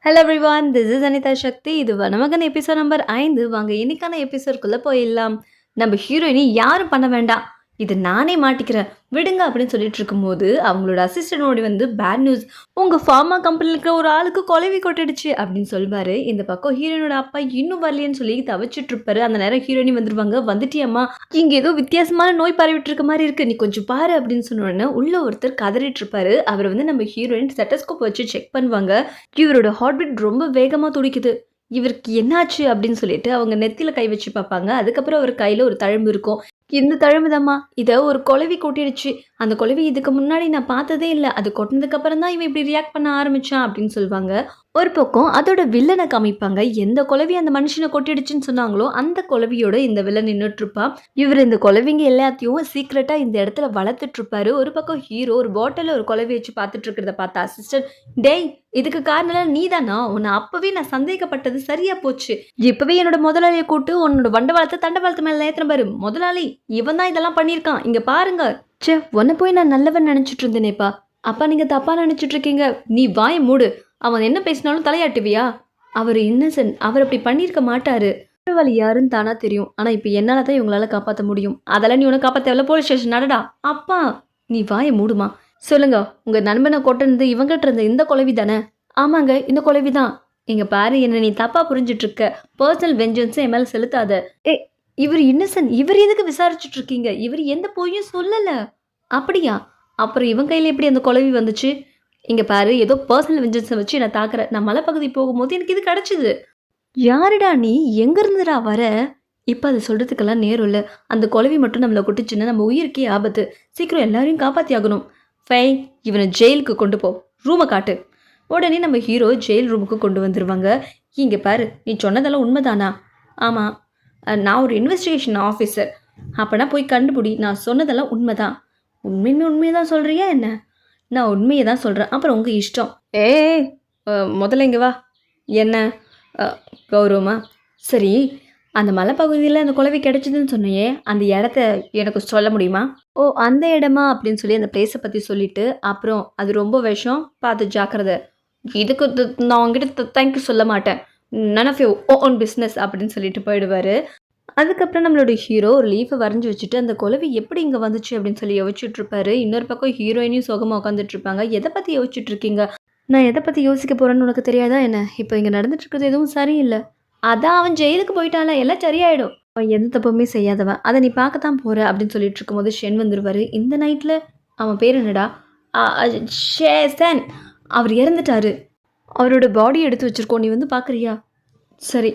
Hello everyone, this is Anitha Sakthi. இது Vanamagan episode number 5. வாங்க இன்னைக்கான எபிசோட்குள்ளே போயிடலாம். நம்ம ஹீரோயினி யாரும் பண்ண வேண்டாம், இது நானே மாட்டிக்கிறேன் விடுங்க அப்படின்னு சொல்லிட்டு இருக்கும்போது அவங்களோட அசிஸ்டன்ட் ஓடி வந்து பேட் நியூஸ், உங்கள் ஃபார்மா கம்பெனியில் இருக்கிற ஒரு ஆளுக்கு கொலைவி கொட்டிடுச்சு அப்படின்னு சொல்லுவார். இந்த பக்கம் ஹீரோயினோட அப்பா இன்னும் வரலையேன்னு சொல்லி தவிச்சிட்டு இருப்பாரு. அந்த நேரம் ஹீரோயினி வந்துருவாங்க. வந்துட்டியம்மா, இங்கே ஏதோ வித்தியாசமான நோய் பரவிட்டு இருக்க மாதிரி இருக்கு, நீ கொஞ்சம் பாரு அப்படின்னு சொன்னோடனே உள்ள ஒருத்தர் கதறிட்டு இருப்பாரு. அவர் வந்து நம்ம ஹீரோயின் ஸ்டெத்தஸ்கோப் வச்சு செக் பண்ணுவாங்க. இவரோட ஹார்ட் பீட் ரொம்ப வேகமாக துடிக்குது, இவருக்கு என்னாச்சு அப்படின்னு சொல்லிட்டு அவங்க நெத்தியில் கை வச்சு பார்ப்பாங்க. அதுக்கப்புறம் அவர் கையில் ஒரு தழும்பு இருக்கும். இந்த தழும்புதாம்மா, இதை ஒரு குளவி கொட்டிடுச்சு, அந்த குளவி இதுக்கு முன்னாடி நான் பார்த்ததே இல்லை, அது கொட்டினதுக்கு அப்புறம் தான் இவன் இப்படி ரியாக்ட் பண்ண ஆரம்பிச்சான் அப்படின்னு சொல்லுவாங்க. ஒரு பக்கம் அதோட வில்லனை காமிப்பாங்க. எந்த குளவி அந்த மனுஷனை கொட்டிடுச்சுன்னு சொன்னாங்களோ அந்த குளவியோட இந்த வில்லன் நின்றுட்டு இருப்பா. இவர் இந்த குளவிங்க எல்லாத்தையும் சீக்கிரட்டா இந்த இடத்துல வளர்த்துட்டு இருப்பாரு. ஒரு பக்கம் ஹீரோ ஒரு பாட்டில ஒரு குளவி வச்சு பார்த்துட்டு இருக்கிறத பார்த்த அசிஸ்டன்ட், டேய் இதுக்கு காரணம் நீ தானா, உன்னை அப்பவே நான் சந்தேகப்பட்டது சரியா போச்சு, இப்பவே என்னோட முதலாளியை கூட்டு உன்னோட வண்டவாளத்தை தண்டவாளத்து மேல ஏத்துற பாரு, முதலாளி இவன் தான் இதெல்லாம் பண்ணியிருக்கான், இங்க பாருங்க. சே, உன்னை போய் நான் நல்லவன் நினைச்சிட்டு இருந்தேனேப்பா, அப்பா நீங்க தப்பா நினைச்சிட்டு இருக்கீங்க, நீ வாய மூடு, அவன் என்ன பேசினாலும் தலையாட்டுவியா, அவர் இன்னசென்ட், அவர் அப்படி பண்ணியிருக்க மாட்டாரு, குற்றவாளி யாருன்னு தானா தெரியும், ஆனா இப்ப என்னால தான் இவங்களால காப்பாற்ற முடியும், அதெல்லாம் நீ உனக்கு காப்பாற்ற தேவையில்ல, போலீஸ் ஸ்டேஷன் நடடா. அப்பா நீ வாய மூடுமா, சொல்லுங்க உங்க நண்பனை கொட்டினது இவங்கிட்ட இருந்த இந்த குழவி தானே? ஆமாங்க, இந்த குழவி தான். இங்க பாரு, என்ன நீ தப்பா புரிஞ்சிட்டு இருக்க, பர்சனல் வெஞ்சன்ஸ் என் மேல செலுத்தாத. ஏ, இவர் இன்னசென்ட், இவர் எதுக்கு விசாரிச்சுட்டு இருக்கீங்க, இவர் எந்த பொய்யும் சொல்லல. அப்படியா, அப்புறம் இவன் கையில எப்படி அந்த குழவி வந்துச்சு? இங்க பாரு, ஏதோ பர்சனல் வெஞ்சன்ஸை வச்சு நான் தாக்குறேன், நான் மலைப்பகுதி போகும்போது எனக்கு இது கிடைச்சிது. யாருடா நீ, எங்க இருந்துடா வர? இப்போ அதை சொல்றதுக்கெல்லாம் நேரம் இல்லை, அந்த குழவி மட்டும் நம்மளை கொட்டுச்சுன்னா நம்ம உயிருக்கே ஆபத்து, சீக்கிரம் எல்லாரையும் காப்பாற்றி ஆகணும். ஃபை, இவனை ஜெயிலுக்கு கொண்டு போ, ரூமை காட்டு. உடனே நம்ம ஹீரோ ஜெயில் ரூமுக்கு கொண்டு வந்துடுவாங்க. இங்கே பாரு, நீ சொன்னதெல்லாம் உண்மைதானா? ஆமாம், நான் ஒரு இன்வெஸ்டிகேஷன் ஆஃபீஸர், அப்போனா போய் கண்டுபிடி, நான் சொன்னதெல்லாம் உண்மைதான். உண்மையை தான் சொல்கிறியா என்ன? நான் உண்மையை தான் சொல்கிறேன், அப்புறம் உங்கள் இஷ்டம். ஏய், முதல்ல இங்கே வா. என்ன கௌரவமா? சரி, அந்த மலைப்பகுதியில் அந்த குழவி கிடைச்சிதுன்னு சொன்னியே, அந்த இடத்த எனக்கு சொல்ல முடியுமா? ஓ, அந்த இடமா அப்படின்னு சொல்லி அந்த பிளேஸை பற்றி சொல்லிவிட்டு, அப்புறம் அது ரொம்ப விஷம், பார்த்து ஜாக்கிரதை, இதுக்கு நான் உங்ககிட்ட தேங்க்யூ சொல்ல மாட்டேன், none of you own business அப்படின்னு சொல்லிட்டு போயிடுவார். அதுக்கப்புறம் நம்மளோட ஹீரோ ஒரு லீஃபை வரைஞ்சி வச்சுட்டு அந்த குழவி எப்படி இங்கே வந்துச்சு அப்படின்னு சொல்லி யோசிச்சுட்டு இருப்பாரு. இன்னொரு பக்கம் ஹீரோயினையும் சோகமாக உட்காந்துட்டு இருப்பாங்க. எதை பற்றி யோசிச்சுட்டு இருக்கீங்க? நான் எதை பற்றி யோசிக்க போகிறேன்னு உனக்கு தெரியாதா என்ன? இப்போ இங்கே நடந்துட்டு இருக்கிறது எதுவும் சரியில்லை, அதான் அவன் ஜெயிலுக்கு போயிட்டால, எல்லாம் சரியாயிடும், அவன் எந்த தப்புமே செய்யாதவன், அதை நீ பார்க்கத்தான் போகிற அப்படின்னு சொல்லிட்டு இருக்கும்போது ஷென் வந்துடுவார். இந்த நைட்டில் அவன் பேர் என்னடா? ஷேசன், அவர் இறந்துட்டாரு, அவரோட பாடி எடுத்து வச்சுருக்கோம், நீ வந்து பார்க்குறியா? சரி,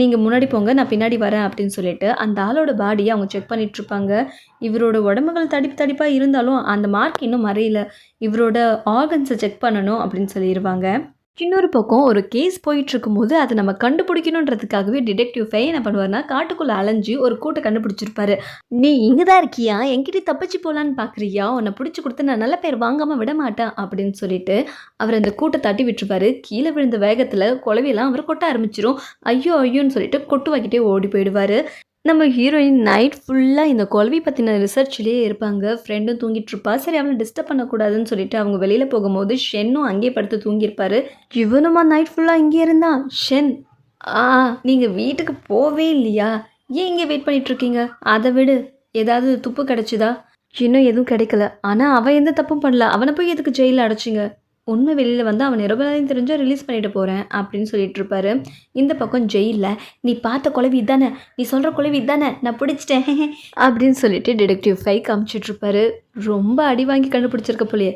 நீங்கள் முன்னாடி போங்க, நான் பின்னாடி வரேன் அப்படின்னு சொல்லிட்டு அந்த ஆளோட பாடியை அவங்க செக் பண்ணிகிட்ருப்பாங்க. இவரோட உடம்புகள் தடிப்பாக இருந்தாலும் அந்த மார்க் இன்னும் மறையல, இவரோட ஆர்கன்ஸை செக் பண்ணணும் அப்படின்னு சொல்லிடுவாங்க. இன்னொரு பக்கம் ஒரு கேஸ் போயிட்டு இருக்கும்போது அதை நம்ம கண்டுபிடிக்கணுன்றதுக்காகவே டிடெக்டிவ் ஃபை என்ன பண்ணுவார்னா, காட்டுக்குள்ளே அலைஞ்சு ஒரு கூட்டை கண்டுபிடிச்சிருப்பாரு. நீ இங்கே தான் இருக்கியா, என்கிட்ட தப்பிச்சு போகலான்னு பார்க்குறியா, உன்னை பிடிச்சி கொடுத்து நான் நல்ல பேர் வாங்காமல் விட மாட்டேன் அப்படின்னு சொல்லிட்டு அவர் அந்த கூட்டை தட்டி விட்டுருப்பாரு. கீழே விழுந்த வேகத்தில் குழவியெல்லாம் அவர் கொட்ட ஆரம்பிச்சிடும். ஐயோ ஐயோன்னு சொல்லிட்டு கொட்டு வாக்கிட்டே ஓடி போயிடுவார். நம்ம ஹீரோயின் நைட் ஃபுல்லாக இந்த குழவி பற்றின ரிசர்ச்லேயே இருப்பாங்க. ஃப்ரெண்டும் தூங்கிட்டு இருப்பா. சரி, அவனை டிஸ்டர்ப் பண்ணக்கூடாதுன்னு சொல்லிட்டு அவங்க வெளியில் போகும்போது ஷென்னும் அங்கேயே படுத்து தூங்கியிருப்பாரு. இவனுமா நைட் ஃபுல்லாக இங்கே இருந்தான். ஷென், நீங்கள் வீட்டுக்கு போவே இல்லையா, ஏன் இங்கே வெயிட் பண்ணிகிட்ருக்கீங்க? அதை விடு, ஏதாவது துப்பு கிடச்சிதா? இன்னும் எதுவும் கிடைக்கல, ஆனால் அவன் எந்த தப்பும் பண்ணல, அவனை போய் எதுக்கு ஜெயிலில் அடைச்சிங்க? உண்மை வெளியில் வந்து அவன் நிரபராதின்னு தெரிஞ்சால் ரிலீஸ் பண்ணிட்டு போகிறேன் அப்படின்னு சொல்லிட்டு இருப்பாரு. இந்த பக்கம் ஜெயிலில், நீ பார்த்த குழவி தானே, நீ சொல்கிற குழவி தானே, நான் பிடிச்சிட்டேன் அப்படின்னு சொல்லிட்டு டிடெக்டிவ் ஃபை காமிச்சிட்ருப்பாரு. ரொம்ப அடி வாங்கி கண்டுபிடிச்சிருக்க போலையே.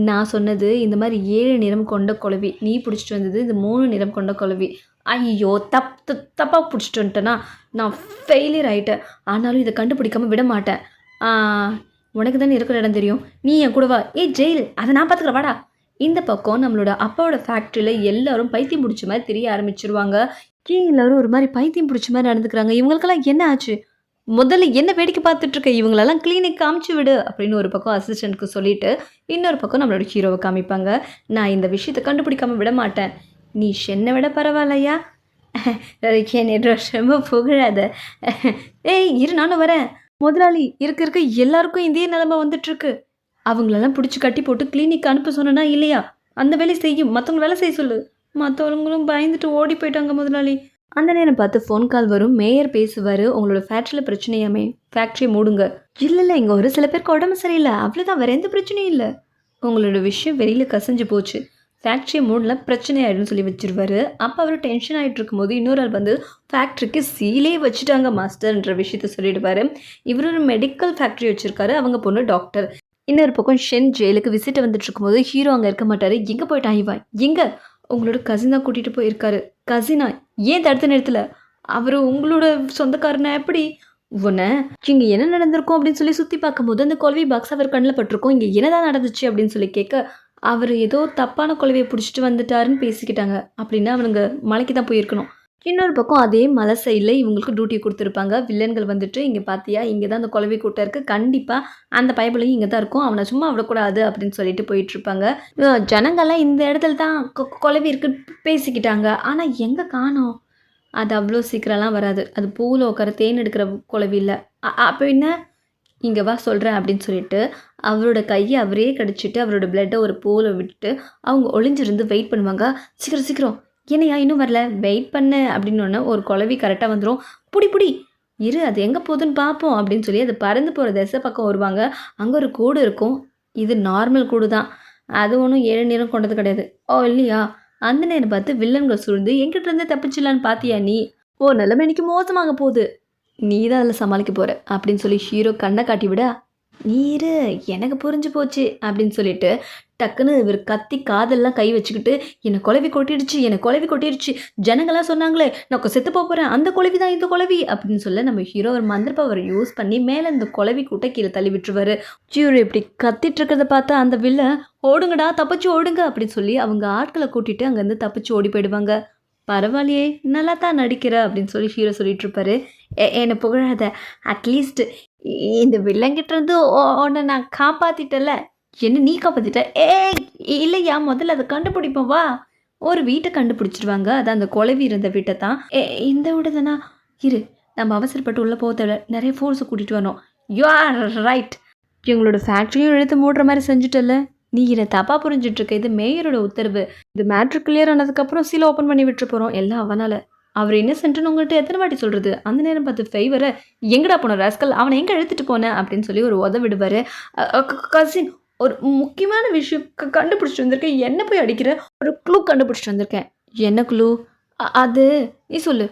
நான் சொன்னது இந்த மாதிரி 7 நிறம் கொண்ட குழவி, நீ பிடிச்சிட்டு வந்தது இந்த 3 நிறம் கொண்ட குழவி. ஐயோ, தப்பாக பிடிச்சிட்டு வந்துட்டேன்னா நான் ஃபெயிலியர் ஆகிட்டேன், ஆனாலும் இதை கண்டுபிடிக்காமல் விட மாட்டேன். உனக்கு தானே இருக்கிற இடம் தெரியும், நீ என் கூட வா. ஏய் ஜெயில், அதை நான் பார்த்துக்கிறேன், வாடா. இந்த பக்கம் நம்மளோட அப்பாவோட ஃபேக்ட்ரியில் எல்லாரும் பைத்தியம் பிடிச்ச மாதிரி தெரிய ஆரம்பிச்சிருவாங்க. எல்லாரும் ஒரு மாதிரி பைத்தியம் பிடிச்ச மாதிரி நடந்துக்கிறாங்க. இவங்களுக்கெல்லாம் என்ன ஆச்சு? முதல்ல என்ன வேடிக்கை பார்த்துட்ருக்க, இவங்களெல்லாம் கிளினிக் காமிச்சு விடு அப்படின்னு ஒரு பக்கம் அசிஸ்டண்ட்க்கு சொல்லிட்டு இன்னொரு பக்கம் நம்மளோட ஹீரோவை காமிப்பாங்க. நான் இந்த விஷயத்தை கண்டுபிடிக்காமல் விட மாட்டேன். நீ ஷென்னை விட பரவாயில்லையா? என்னை ரொம்ப புகழாத. ஏய் இரு, நானும் வரேன். முதலாளி, இருக்க எல்லாருக்கும் இதே நிலைமை வந்துட்டுருக்கு, அவங்களெல்லாம் பிடிச்சி கட்டி போட்டு கிளினிக் அனுப்ப சொன்னா இல்லையா, அந்த வேலை செய்யும், மற்றவங்க வேலை செய்ய சொல்லு. மற்றவங்களும் பயந்துட்டு ஓடி போயிட்டாங்க முதலாளி. அந்த நேரம் பார்த்து ஃபோன் கால் வரும். மேயர் பேசுவார், உங்களோட ஃபேக்ட்ரியில் பிரச்சனையாமே, ஃபேக்ட்ரி மூடுங்க. இல்லை இல்லை, இங்கே ஒரு சில பேருக்கு உடம்பு சரியில்லை, அவ்வளோதான், வேறு எந்த பிரச்சனையும் இல்லை. உங்களோட விஷயம் வெளியில் கசிஞ்சு போச்சு, ஃபேக்ட்ரியை மூடல பிரச்சனை ஆகிடும்னு சொல்லி வச்சிருவாரு. அப்போ அவர் டென்ஷன் ஆகிட்டு இருக்கும்போது இன்னொரு ஆள் வந்து ஃபேக்ட்ரிக்கு சீலே வச்சுட்டாங்க மாஸ்டர்ன்ற விஷயத்த சொல்லிடுவார். இவர் ஒரு மெடிக்கல் ஃபேக்ட்ரி வச்சுருக்காரு, அவங்க பொண்ணு டாக்டர். இன்னொரு பக்கம் ஷென் ஜெயிலுக்கு விசிட் வந்துட்டு இருக்கும்போது ஹீரோ அங்கே இருக்க மாட்டார். எங்கே போயிட்டான் இவன்? எங்கே? உங்களோட கசின் தான் கூட்டிகிட்டு போயிருக்காரு. கசினா? ஏன் தடுத்து நிறுத்தல? அவர் உங்களோட சொந்தக்காரனா? எப்படி உன்னை இங்கே என்ன நடந்திருக்கும் அப்படின்னு சொல்லி சுற்றி பார்க்கும்போது அந்த கொலவி பாக்ஸ் அவர் கண்ணில் பட்டிருக்கும். இங்கே என்னதான் நடந்துச்சு அப்படின்னு சொல்லி கேட்க, அவர் ஏதோ தப்பான கொலவையை பிடிச்சிட்டு வந்துட்டாருன்னு பேசிக்கிட்டாங்க. அப்படின்னா அவனுங்க மலைக்கு தான் போயிருக்கணும். இன்னொரு பக்கம் அதே மலை சைடில் இவங்களுக்கு டியூட்டி கொடுத்துருப்பாங்க. வில்லன்கள் வந்துட்டு, இங்கே பார்த்தியா, இங்கே தான் அந்த கொலவி கூட்டம் இருக்குது, கண்டிப்பாக அந்த பயபலையும் இங்கே தான் இருக்கும், அவனை சும்மா விடக்கூடாது அப்படின்னு சொல்லிட்டு போயிட்டுருப்பாங்க. ஜனங்கள்லாம் இந்த இடத்துல தான் கொலவி இருக்குன்னு பேசிக்கிட்டாங்க. ஆனால் எங்கே காணோம்? அது அவ்வளோ சீக்கிரம்லாம் வராது. அது பூவில் உட்கார தேன் எடுக்கிற குழவி இல்லை. அப்போ என்ன? இங்கே வா சொல்கிறேன் அப்படின்னு சொல்லிட்டு அவரோட கையை அவரே கடிச்சிட்டு அவரோட பிளட்டை ஒரு பூவில் விட்டுட்டு அவங்க ஒளிஞ்சிருந்து வெயிட் பண்ணுவாங்க. சீக்கிரம் சீக்கிரம், என்னையா இன்னும் வரல, வெயிட் பண்ணு அப்படின்னு ஒரு குழவி கரெக்டாக வந்துடும். புடி புடி இரு, அது எங்கே போகுதுன்னு பார்ப்போம் அப்படின்னு சொல்லி அது பறந்து போகிற திசை பக்கம் வருவாங்க. அங்கே ஒரு கூடு இருக்கும். இது நார்மல் கூடு தான், அது ஒன்றும் 7 நிறம் கொண்டது கிடையாது. ஓ இல்லையா? அந்த நேரம் பார்த்து வில்லன்கள் சூழ்ந்து எங்கிட்ட இருந்து தப்பிச்சிடலான்னு பார்த்தியா நீ? ஓ நிலைமை இன்னைக்கு மோசமாக போகுது, நீ தான் அதில் சமாளிக்க போகிற அப்படின்னு சொல்லி ஹீரோ கண்ணை காட்டி விட, நீரு எனக்கு புரிஞ்சு போச்சு அப்படின்னு சொல்லிட்டு டக்குன்னு இவர் கத்தி காதெல்லாம் கை வச்சுக்கிட்டு, என்னை குழவி கொட்டிடுச்சு, என்னை குழவி கொட்டிடுச்சு, ஜனங்கள்லாம் சொன்னாங்களே நான் செத்து போகிறேன், அந்த குழவி தான் இந்த குழவி அப்படின்னு சொல்ல நம்ம ஹீரோ ஒரு மந்திர பவர் யூஸ் பண்ணி மேலே இந்த குழவி கூட்ட கீழே தள்ளி விட்டுருவாரு. ஹீரோ இப்படி கத்திட்டு இருக்கிறத பார்த்தா அந்த வில்ல, ஓடுங்கடா தப்பிச்சு ஓடுங்க அப்படின்னு சொல்லி அவங்க ஆட்களை கூட்டிட்டு அங்கேருந்து தப்பிச்சு ஓடி போயிடுவாங்க. பரவாயில்லையே, நல்லா தான் நடிக்கிற அப்படின்னு சொல்லி ஹீரோ சொல்லிட்டு இருப்பாரு. என்னை புகழாத, அட்லீஸ்ட் இந்த வில்லங்கிட்ட இருந்து உன்னை நான் காப்பாற்றிட்டல. என்ன நீ காப்பாற்றிட்ட? இல்லையா, முதல்ல அதை கண்டுபிடிப்போம் வா. ஒரு வீட்டை கண்டுபிடிச்சிருவாங்க. அது அந்த குழவி இருந்த வீட்டை தான். இந்த வீடு தானா? இரு, நம்ம அவசரப்பட்டு உள்ளே போக தேவை, நிறைய ஃபோர்ஸை கூட்டிகிட்டு வரணும். You are right. எங்களோட ஃபேக்ட்ரியும் எடுத்து மூடுற மாதிரி செஞ்சுட்டல, நீ என்னை தப்பாக புரிஞ்சிட்ருக்க, இது மேயரோட உத்தரவு. இது மேட்ரு கிளியர் ஆனதுக்கப்புறம் சீலை ஓப்பன் பண்ணி விட்டு போகிறோம், எல்லாம் அவனால். அவர் இன்னசென்ட்னு உங்கள்கிட்ட எத்தனை வாட்டி சொல்கிறது? அந்த நேரம் பார்த்து ஃபைவரை, எங்கடா போன ராஸ்கல், அவனை எங்கே எடுத்துகிட்டு போனேன் அப்படின்னு சொல்லி ஒரு உதவிடுவார். கசின், ஒரு முக்கியமான விஷயம் கண்டுபிடிச்சிட்டு வந்திருக்கேன், என்ன போய் அடிக்கிற? ஒரு க்ளூ கண்டுபிடிச்சிட்டு வந்திருக்கேன். என்ன க்ளூ? அது நீ சொல்லு.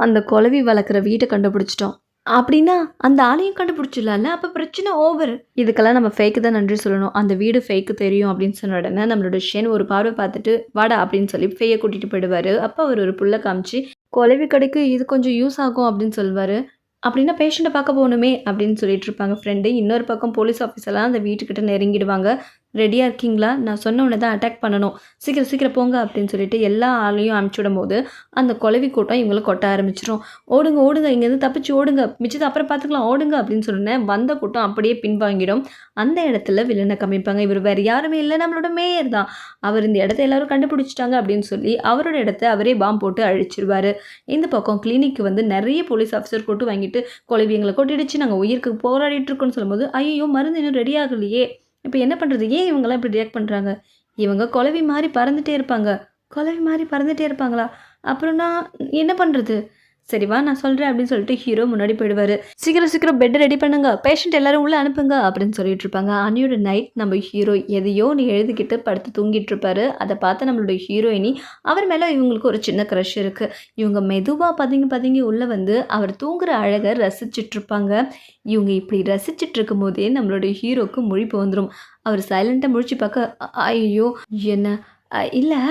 அந்த குழவி வளர்க்குற வீட்டை கண்டுபிடிச்சிட்டோம். அப்படின்னா அந்த ஆளையும் கண்டுபிடிச்சிடலாம்ல, அப்போ பிரச்சனை ஓவர். இதுக்கெல்லாம் நம்ம ஃபேக்கு தான் நன்றி சொல்லணும். அந்த வீடு ஃபேக்கு தெரியும் அப்படின்னு சொன்ன உடனே நம்மளோட ஷென் ஒரு பார்வை பார்த்துட்டு வாடா அப்படின்னு சொல்லி ஃபேயை கூட்டிகிட்டு போயிடுவார். அப்போ அவர் ஒரு புல்லை காமிச்சு, குழவி கடைக்கு இது கொஞ்சம் யூஸ் ஆகும் அப்படின்னு சொல்லுவார். அப்படின்னா பேஷண்ட்டை பார்க்க போகணுமே அப்படின்னு சொல்லிட்டு இருப்பாங்க ஃப்ரெண்டு. இன்னொரு பக்கம் போலீஸ் ஆஃபீஸர்லாம் அந்த வீட்டுக்கிட்ட நெருங்கிடுவாங்க. ரெடியாக இருக்கீங்களா, நான் சொன்ன உடனே தான் அட்டாக் பண்ணணும், சீக்கிரம் சீக்கிரம் போங்க அப்படின்னு சொல்லிட்டு எல்லா ஆளையும் அனுப்பிச்சுடும் போது அந்த குழவி கூட்டம் இவங்களை கொட்ட ஆரம்பிச்சிடும். ஓடுங்க ஓடுங்க, இங்கேருந்து தப்பிச்சு ஓடுங்க, மிச்சத்தை அப்புறம் பார்த்துக்கலாம் ஓடுங்க அப்படின்னு சொன்னேன். வந்த கூட்டம் அப்படியே பின்வாங்கிடும். அந்த இடத்துல வில்லனை காமிப்பாங்க. இவர் வேறு யாருமே இல்லை, நம்மளோட மேயர் தான். அவர் இந்த இடத்த எல்லாரும் கண்டுபிடிச்சிட்டாங்க அப்படின்னு சொல்லி அவரோட இடத்த அவரே பாம்பு போட்டு அழிச்சிருவார். இந்த பக்கம் கிளினிக்கு வந்து நிறைய போலீஸ் ஆஃபீஸர் கொட்டு வாங்கிட்டு, குழவி எங்களை கொட்டிடுச்சு, நாங்கள் உயிருக்கு போராடிட்டு இருக்கோன்னு சொல்லும்போது, ஐயோ மருந்து இன்னும் ரெடி ஆகலையே, இப்போ என்ன பண்ணுறது, ஏன் இவங்கெல்லாம் இப்படி ரியாக்ட் பண்ணுறாங்க? இவங்க குழவி மாதிரி பறந்துகிட்டே இருப்பாங்க. குழவி மாதிரி பறந்துகிட்டே இருப்பாங்களா? அப்புறம் நான் என்ன பண்ணுறது? சரி வா நான் சொல்கிறேன் அப்படின்னு சொல்லிட்டு ஹீரோ முன்னாடி போயிடுவார். சீக்கிரம் சீக்கிரம் பெட் ரெடி பண்ணுங்க, பேஷண்ட் எல்லாரும் உள்ளே அனுப்புங்க அப்படின்னு சொல்லிட்டு இருப்பாங்க. அன்னியோட நைட் நம்ம ஹீரோ எதையோ நீ எழுதிக்கிட்டு படுத்து தூங்கிட்டு இருப்பாரு. அதை பார்த்து நம்மளோட ஹீரோயினி, அவர் மேலே இவங்களுக்கு ஒரு சின்ன க்ரஷ் இருக்குது. இவங்க மெதுவாக பதுங்கி உள்ளே வந்து அவர் தூங்குற அழகை ரசிச்சிட்ருப்பாங்க. இவங்க இப்படி ரசிச்சிட்டு இருக்கும் போதே நம்மளோட ஹீரோக்கு முழிப்பு வந்துடும். அவர் சைலண்ட்டாக முழிச்சு பார்க்க, ஐயோ என்ன இல்லை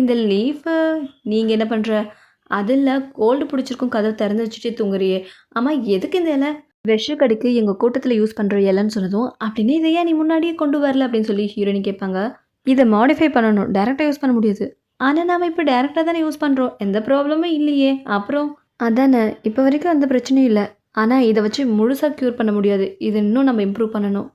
இந்த லீஃபு நீங்கள் என்ன பண்ணுற? அதில் கோல்டு பிடிச்சிருக்கும், கதவை திறந்து வச்சுட்டே தூங்குறியே, ஆமாம் எதுக்கு இந்த இலை? விஷக்கடிக்கு எங்கள் கூட்டத்தில் யூஸ் பண்ணுற இலைன்னு சொன்னதும், அப்படின்னு இதை ஏன் நீ முன்னாடியே கொண்டு வரல அப்படின்னு சொல்லி ஹீரோயினி கேட்பாங்க. இதை மாடிஃபை பண்ணணும், டேரெக்டாக யூஸ் பண்ண முடியாது. ஆனால் நாம் இப்போ டேரெக்டாக தானே யூஸ் பண்ணுறோம், எந்த ப்ராப்ளமும் இல்லையே. அப்புறம் அதானே, இப்போ வரைக்கும் அந்த பிரச்சனையும் இல்லை. ஆனால் இதை வச்சு முழுசாக க்யூர் பண்ண முடியாது, இது இன்னும் நம்ம இம்ப்ரூவ் பண்ணணும்.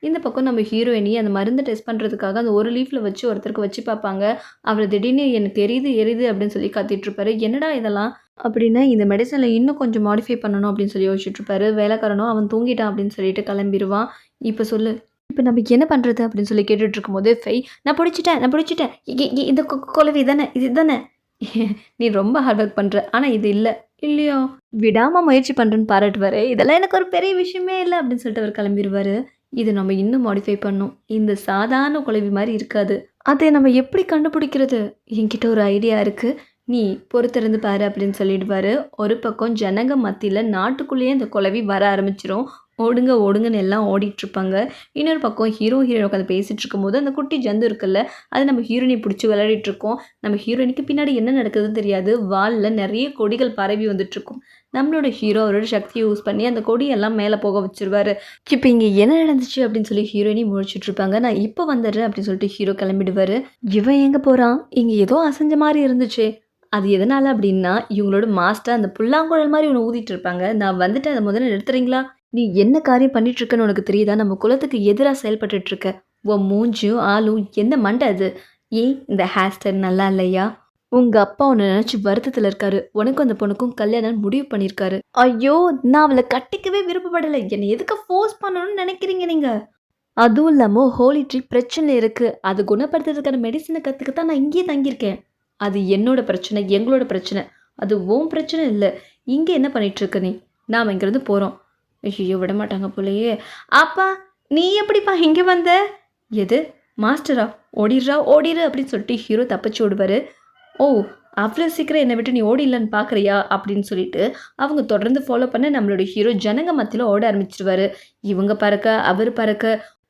இந்த பக்கம் நம்ம ஹீரோயினி அந்த மருந்து டெஸ்ட் பண்ணுறதுக்காக அந்த ஒரு லீஃபில் வச்சு ஒருத்தருக்கு வச்சு பார்ப்பாங்க. அவர் திடீர்னு எனக்கு எரியுது அப்படின்னு சொல்லி கத்திட்டுருப்பாரு. என்னடா இதெல்லாம் அப்படின்னா, இந்த மெடிசனில் இன்னும் கொஞ்சம் மாடிஃபை பண்ணணும் அப்படின்னு சொல்லி யோசிச்சுட்ருப்பாரு. வேலைக்காரனும் அவன் தூங்கிட்டான் அப்படின்னு சொல்லிட்டு கிளம்பிடுவான். இப்போ சொல்லு, இப்ப நம்ம என்ன பண்றது? அப்படின்னு சொல்லி கேட்டுட்டு இருக்கும்போது, நான் புடிச்சுட்டேன், நான் புடிச்சுட்டேன். இந்த குளவி தானே, இது தானே. நீ ரொம்ப ஹார்ட் ஒர்க் பண்ற. ஆனா இது இல்ல. இல்லையா? விடாம முயற்சி பண்றேன்னு பாராட்டுவாரு. இதெல்லாம் எனக்கு ஒரு பெரிய விஷயமே இல்ல அப்படின்னு சொல்லிட்டு அவர் கிளம்பிருவாரு. இது நம்ம இன்னும் மாடிஃபை பண்ணணும். இந்த சாதாரண குளவி மாரி இருக்காது. அதை நம்ம எப்படி கண்டுபிடிக்கிறது? என்கிட்ட ஒரு ஐடியா இருக்கு. நீ பொறுத்திருந்து பாரு அப்படின்னு சொல்லிடுவாரு. ஒரு பக்கம் ஜனங்க மத்தியில நாட்டுக்குள்ளேயே இந்த குளவி வர ஆரம்பிச்சுரும். ஓடுங்க ஓடுங்கன்னு எல்லாம் ஓடிட்டுருப்பாங்க. இன்னொரு பக்கம் ஹீரோ, ஹீரோயின் உட்காந்து பேசிட்டு இருக்கும்போது, அந்த குட்டி ஜந்து இருக்குல்ல, அது நம்ம ஹீரோயினிய புடிச்சு விளையாடிட்டுருக்கும். நம்ம ஹீரோயினிக்கு பின்னாடி என்ன நடக்குதுன்னு தெரியாது. வால்ல நெறைய கொடிகள் பரவி வந்துட்டுருக்கும். நம்மளோட ஹீரோ அவரோட சக்திய யூஸ் பண்ணி அந்த கொடியெல்லாம் மேல போக வச்சுருவாரு. இப்ப இங்க என்ன நடந்துச்சு அப்படின்னு சொல்லி ஹீரோயினி முழிச்சுட்டு இருப்பாங்க. நான் இப்ப வந்துடுறேன் அப்படின்னு சொல்லிட்டு ஹீரோ கிளம்பிடுவாரு. இவன் எங்க போறான்? இங்க ஏதோ அசஞ்ச மாரி இருந்துச்சே! அது எதனால அப்படின்னா, இவங்களோட மாஸ்டர் அந்த புல்லாங்குழல் மாரி ஒண்ணு ஊதிட்டு இருப்பாங்க. நான் வந்துட்டு அத முதல்ல நிறுத்துறீங்களா? நீ என்ன காரியம் பண்ணிட்டு இருக்கன்னு உனக்கு தெரியுதா? நம்ம குலத்துக்கு எதிரா செயல்பட்டுட்டு இருக்க. உன் மூஞ்சும், ஆளும் என்ன மண்ட அது? ஏன் இந்த ஹேர் ஸ்டைல் நல்லா இல்லையா? உங்க அப்பா உன்ன நினைச்சு வருத்தத்துல இருக்காரு. உனக்கும் அந்த பொண்ணுக்கும் கல்யாணம் முடிவு பண்ணியிருக்காரு. ஐயோ! நான் அவள கட்டிக்கவே விருப்பப்படல. என்ன எதுக்கு ஃபோர்ஸ் பண்ணணும்னு நினைக்கிறீங்க நீங்க? அதுவும் இல்லாம ஹோலி ட்ரீ பிரச்சனை இருக்கு. அது குணப்படுத்துறதுக்கான மெடிசின கத்துக்க தான் நான் இங்கேயே தங்கியிருக்கேன். அது என்னோட பிரச்சனை, எங்களோட பிரச்சனை. அது உன் பிரச்சனை இல்ல. இங்க என்ன பண்ணிட்டு இருக்க நீ? நாம இங்கிருந்து போறோம். ஐயய்யோ! விடமாட்டாங்க போலயே! அப்பா! நீ எப்படிப்பா இங்க வந்த? எது? மாஸ்டரா? ஓடிர்றா, ஓடிரு அப்படின்னு சொல்லிட்டு ஹீரோ தப்பிச்சு ஓடுவாரு. ஓ! அவ்ளோ சீக்கிரம் என்ன விட்டு நீ ஓடிடலான்னு பார்க்குறியா? அப்படின்னு சொல்லிட்டு அவங்க தொடர்ந்து ஃபாலோ பண்ண நம்மளோட ஹீரோ ஜனங்க மத்தியில ஓட ஆரம்பிச்சுருவாரு. இவங்க பறக்க, அவரு பறக்க,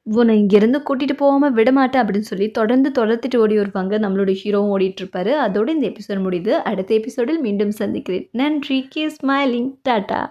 உன்னை இங்கேருந்து கூட்டிட்டு போகாம விடமாட்டேன் அப்படின்னு சொல்லி தொடர்ந்து தொரத்திட்டு ஓடி வருவாங்க. நம்மளோட ஹீரோவும் ஓடிட்டுருப்பாரு. அதோட இந்த எபிசோட் முடியுது. அடுத்த எபிசோடில் மீண்டும் சந்திக்கிறேன். நன்றி. Keep smiling. டாட்டா.